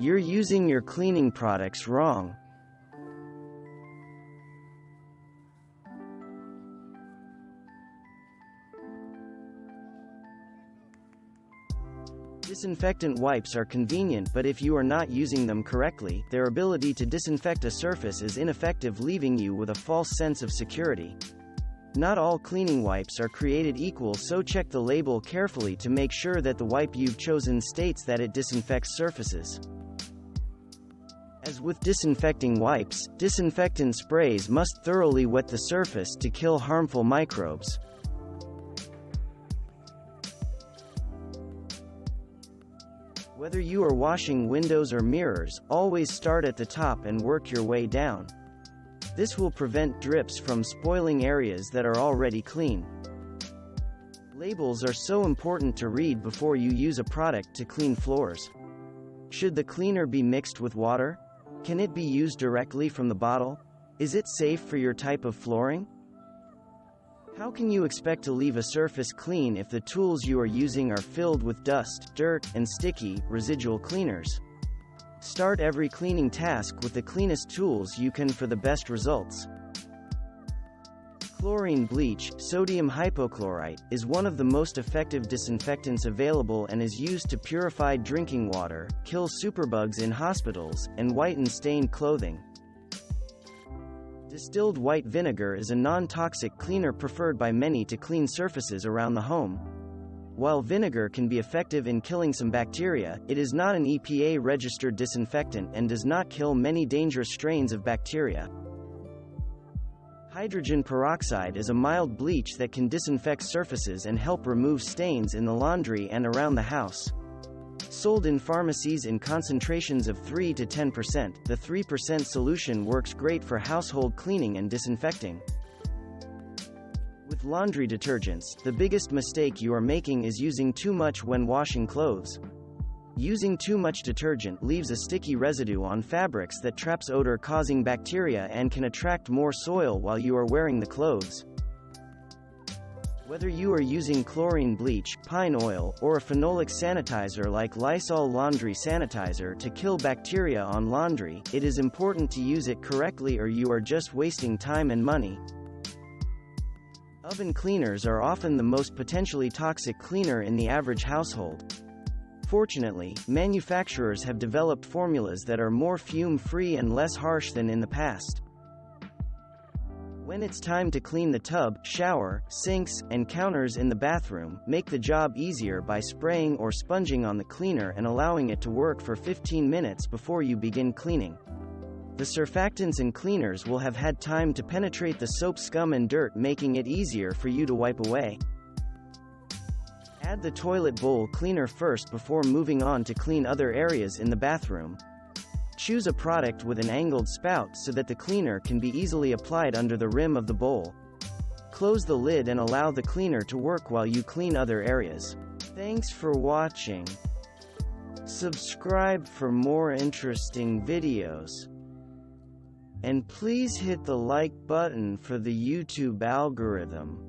You're using your cleaning products wrong. Disinfectant wipes are convenient, but if you are not using them correctly, their ability to disinfect a surface is ineffective, leaving you with a false sense of security. Not all cleaning wipes are created equal, so check the label carefully to make sure that the wipe you've chosen states that it disinfects surfaces. As with disinfecting wipes, disinfectant sprays must thoroughly wet the surface to kill harmful microbes. Whether you are washing windows or mirrors, always start at the top and work your way down. This will prevent drips from spoiling areas that are already clean. Labels are so important to read before you use a product to clean floors. Should the cleaner be mixed with water? Can it be used directly from the bottle? Is it safe for your type of flooring? How can you expect to leave a surface clean if the tools you are using are filled with dust, dirt, and sticky, residual cleaners? Start every cleaning task with the cleanest tools you can for the best results. Chlorine bleach, sodium hypochlorite, is one of the most effective disinfectants available and is used to purify drinking water, kill superbugs in hospitals, and whiten stained clothing. Distilled white vinegar is a non-toxic cleaner preferred by many to clean surfaces around the home. While vinegar can be effective in killing some bacteria, it is not an EPA-registered disinfectant and does not kill many dangerous strains of bacteria. Hydrogen peroxide is a mild bleach that can disinfect surfaces and help remove stains in the laundry and around the house. Sold in pharmacies in concentrations of 3 to 10%, the 3% solution works great for household cleaning and disinfecting. With laundry detergents, the biggest mistake you are making is using too much when washing clothes. Using too much detergent leaves a sticky residue on fabrics that traps odor, causing bacteria and can attract more soil while you are wearing the clothes. Whether you are using chlorine bleach, pine oil, or a phenolic sanitizer like Lysol laundry sanitizer to kill bacteria on laundry, it is important to use it correctly or you are just wasting time and money. Oven cleaners are often the most potentially toxic cleaner in the average household. Fortunately, manufacturers have developed formulas that are more fume-free and less harsh than in the past. When it's time to clean the tub, shower, sinks, and counters in the bathroom, make the job easier by spraying or sponging on the cleaner and allowing it to work for 15 minutes before you begin cleaning. The surfactants and cleaners will have had time to penetrate the soap scum and dirt, making it easier for you to wipe away. Add the toilet bowl cleaner first before moving on to clean other areas in the bathroom. Choose a product with an angled spout so that the cleaner can be easily applied under the rim of the bowl. Close the lid and allow the cleaner to work while you clean other areas. Thanks for watching. Subscribe for more interesting videos. And please hit the like button for the YouTube algorithm.